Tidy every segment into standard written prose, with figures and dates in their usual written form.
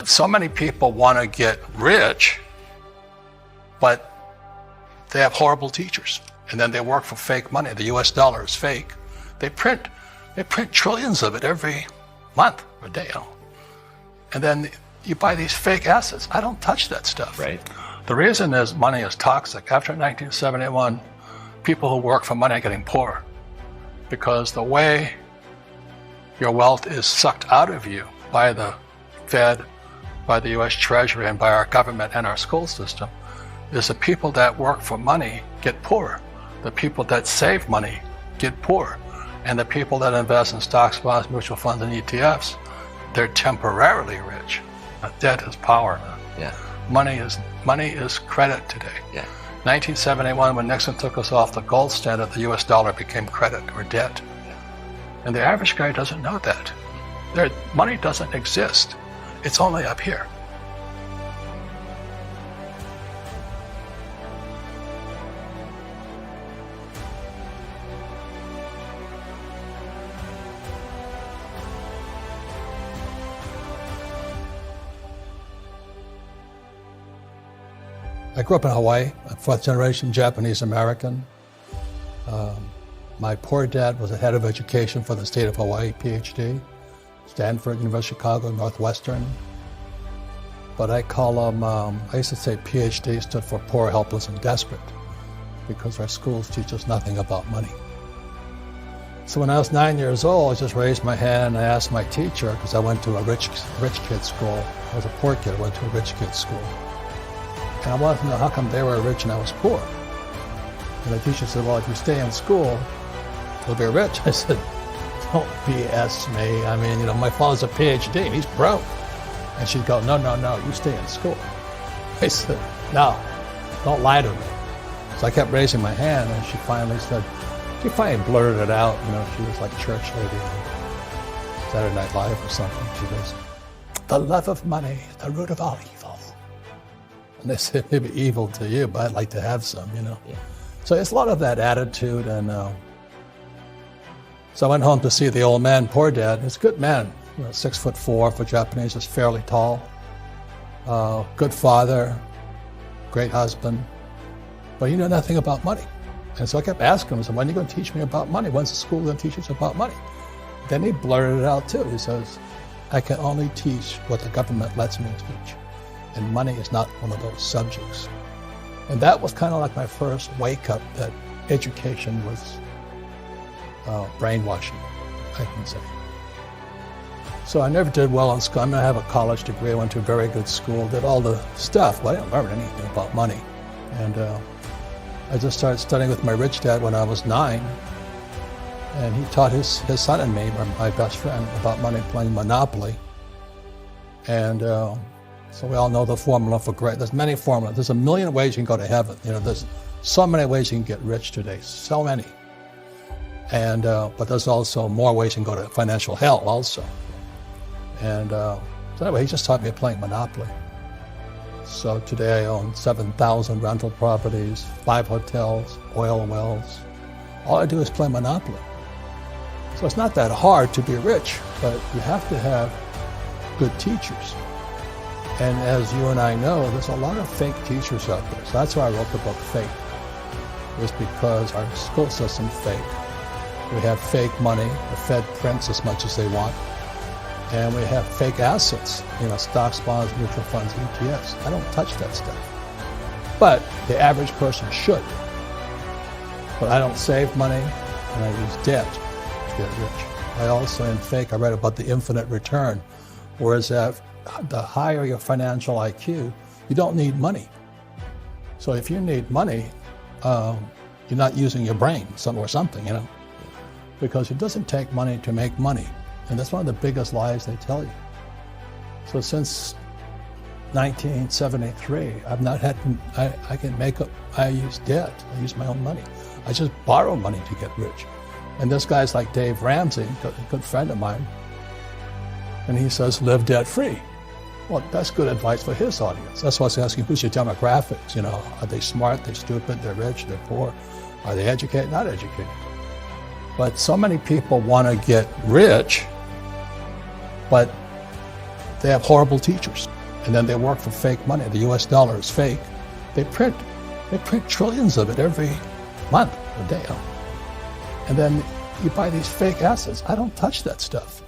So many people want to get rich, but they have horrible teachers. And then they work for fake money. The US dollar is fake. They print trillions of it every month or day. And then you buy these fake assets. I don't touch that stuff. Right. The reason is money is toxic. After 1971, people who work for money are getting poorer because the way your wealth is sucked out of you by the Fed, by the US Treasury, and by our government and our school system is the people that work for money get poorer. The people that save money get poorer. And the people that invest in stocks, bonds, mutual funds, and ETFs, they're temporarily rich. Debt is power. Yeah. Money is credit today. Yeah. 1971, when Nixon took us off the gold standard, the US dollar became credit or debt. And the average guy doesn't know that. Money doesn't exist. It's only up here. I grew up in Hawaii. I'm fourth generation Japanese American. My poor dad was the head of education for the state of Hawaii, PhD, Stanford, University of Chicago, Northwestern. But I call them, I used to say PhD stood for poor, helpless, and desperate, because our schools teach us nothing about money. So when I was 9 years old, I just raised my hand and I asked my teacher, because I went to a rich kid's school. I was a poor kid, I went to a rich kid's school. And I wanted to know how come they were rich and I was poor. And the teacher said, well, if you stay in school, you'll be rich. I said, don't BS me. I mean, my father's a PhD and he's broke. And she'd go, no, you stay in school. I said, no, don't lie to me. So I kept raising my hand and she finally blurted it out. She was like a church lady on Saturday Night Live or something. She goes, the love of money, the root of all evil. And they said, maybe evil to you, but I'd like to have some, Yeah. So it's a lot of that attitude. And so I went home to see the old man, poor dad. He's a good man, 6'4" for Japanese, is fairly tall. Good father, great husband, but he knew nothing about money. And so I kept asking him, so when are you going to teach me about money? When's the school going to teach us about money? Then he blurted it out too. He says, I can only teach what the government lets me teach. And money is not one of those subjects. And that was kind of like my first wake up that education was brainwashing, I can say. So I never did well in school. I mean, I have a college degree. I went to a very good school, did all the stuff, but I didn't learn anything about money. And I just started studying with my rich dad when I was 9. And he taught his son and me, my best friend, about money, playing Monopoly. And so we all know the formula for great. There's many formulas. There's a million ways you can go to heaven. There's so many ways you can get rich today. So many. And but there's also more ways you can go to financial hell also. And so anyway, he just taught me playing Monopoly. So today I own 7,000 rental properties, 5 hotels, oil wells. All I do is play Monopoly. So it's not that hard to be rich, but you have to have good teachers. And as you and I know, there's a lot of fake teachers out there. So that's why I wrote the book Fake. It's because our school system's fake. We have fake money. The Fed prints as much as they want. And we have fake assets, stocks, bonds, mutual funds, ETFs. I don't touch that stuff. But the average person should. But I don't save money, and I use debt to get rich. I also, in Fake, I read about the infinite return, whereas the higher your financial IQ, you don't need money. So if you need money, you're not using your brain or something, because it doesn't take money to make money. And that's one of the biggest lies they tell you. So since 1973, I've not had, I use debt, I use my own money. I just borrow money to get rich. And this guy's like Dave Ramsey, a good friend of mine, and he says, live debt free. Well, that's good advice for his audience. That's why I was asking, who's your demographics? Are they smart, they're stupid, they're rich, they're poor? Are they educated, not educated? But so many people want to get rich, but they have horrible teachers, and then they work for fake money. The US dollar is fake. They print trillions of it every month or day. And then you buy these fake assets. I don't touch that stuff,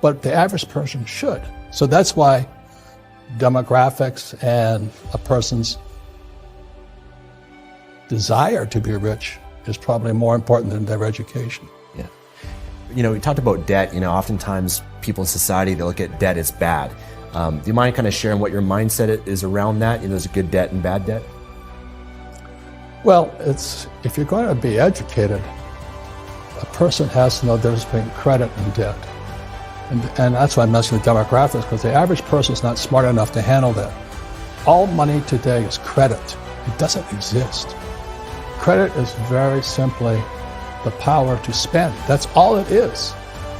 but the average person should. So that's why demographics and a person's desire to be rich is probably more important than their education. Yeah. We talked about debt. Oftentimes people in society, they look at debt as bad. Do you mind kind of sharing what your mindset is around that? There's a good debt and bad debt? Well, if you're going to be educated, a person has to know there's between credit and debt. And that's why I mentioned the demographics, because the average person is not smart enough to handle that. All money today is credit. It doesn't exist. Credit is very simply the power to spend. That's all it is.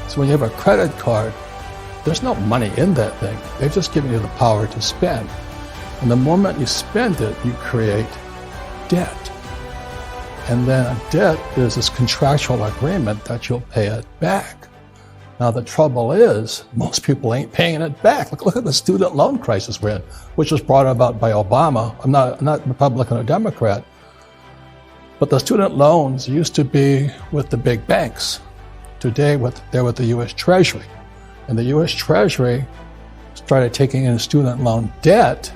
So when you have a credit card, there's no money in that thing. They've just given you the power to spend. And the moment you spend it, you create debt. And then debt is this contractual agreement that you'll pay it back. Now the trouble is, most people ain't paying it back. Look at the student loan crisis we're in, which was brought about by Obama. I'm not Republican or Democrat, but the student loans used to be with the big banks. Today, they're with the U.S. Treasury. And the U.S. Treasury started taking in student loan debt,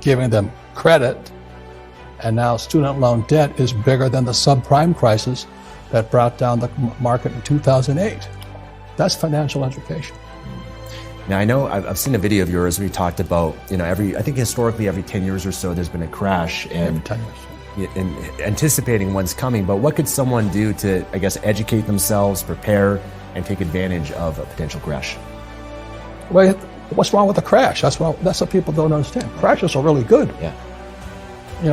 giving them credit, and now student loan debt is bigger than the subprime crisis that brought down the market in 2008. That's financial education. Now, I know I've seen a video of yours where you talked about, I think historically every 10 years or so there's been a crash, and anticipating one's coming. But what could someone do to, educate themselves, prepare, and take advantage of a potential crash? Well, what's wrong with a crash? That's what people don't understand. Crashes are really good. Yeah.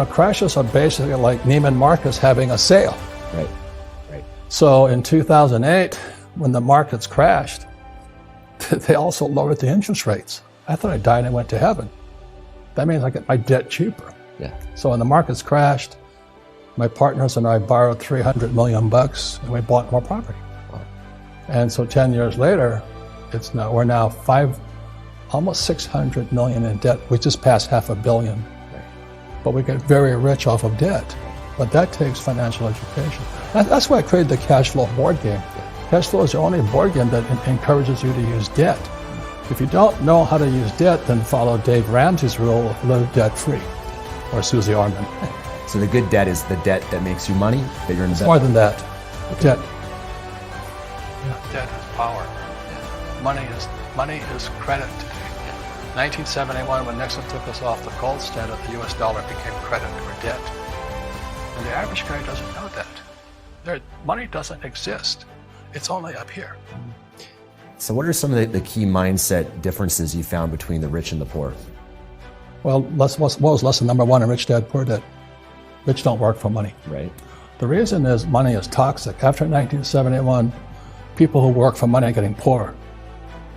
Crashes are basically like Neiman Marcus having a sale. Right. So in 2008, when the markets crashed, they also lowered the interest rates. I thought I died and went to heaven. That means I get my debt cheaper. Yeah. So when the markets crashed, my partners and I borrowed $300 million and we bought more property. Wow. And so 10 years later, we're now almost 600 million in debt. We just passed $500 million. Right. But we get very rich off of debt. But that takes financial education. That's why I created the cash flow board game. Cash flow is the only board game that encourages you to use debt. If you don't know how to use debt, then follow Dave Ramsey's rule of live debt free, or Susie Orman. So the good debt is the debt that makes you money, that you're in debt? More than that. Debt. Debt is power. Money is credit. 1971, when Nixon took us off the gold standard, the US dollar became credit or debt. And the average guy doesn't know that. Money doesn't exist. It's only up here. So what are some of the key mindset differences you found between the rich and the poor? Well, what was lesson number one in Rich Dad, Poor Dad? Rich don't work for money. Right. The reason is money is toxic. After 1971, people who work for money are getting poorer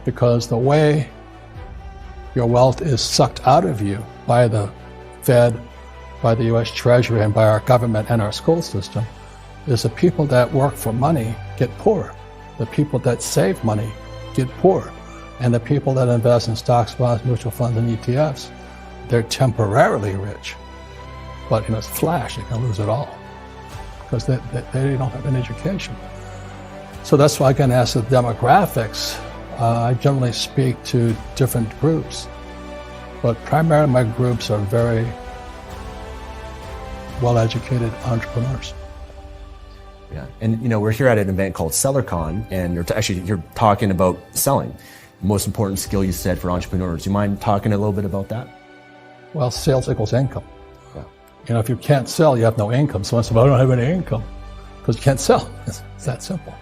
because the way your wealth is sucked out of you by the Fed, by the U.S. Treasury, and by our government and our school system is the people that work for money get poorer. The people that save money get poorer. And the people that invest in stocks, bonds, mutual funds, and ETFs, they're temporarily rich. But in a flash, they can lose it all because they don't have an education. So that's why I can ask the demographics. I generally speak to different groups, but primarily my groups are very well-educated entrepreneurs. Yeah, and we're here at an event called SellerCon, and you're talking about selling. The most important skill you said for entrepreneurs. Do you mind talking a little bit about that? Well, sales equals income. Yeah. If you can't sell, you have no income. Someone said, well, I don't have any income because you can't sell. It's that simple.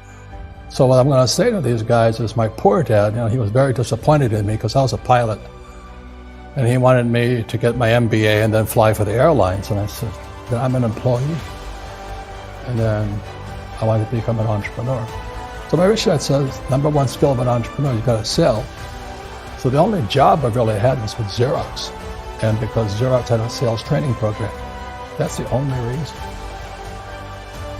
So what I'm going to say to these guys is my poor dad, he was very disappointed in me because I was a pilot. And he wanted me to get my MBA and then fly for the airlines. And I said, I'm an employee. And then I wanted to become an entrepreneur. So my rich dad says, number one skill of an entrepreneur, you've got to sell. So the only job I really had was with Xerox. And because Xerox had a sales training program. That's the only reason.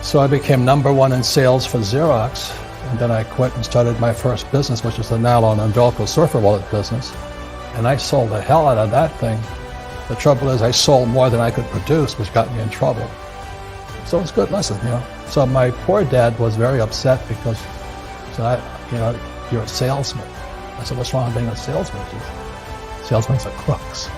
So I became number one in sales for Xerox. And then I quit and started my first business, which is the nylon and Velcro surfer wallet business. And I sold the hell out of that thing. The trouble is I sold more than I could produce, which got me in trouble. So it's a good lesson, you know. So my poor dad was very upset because he said, you know, you're a salesman. I said, what's wrong with being a salesman? He said, salesmen are crooks.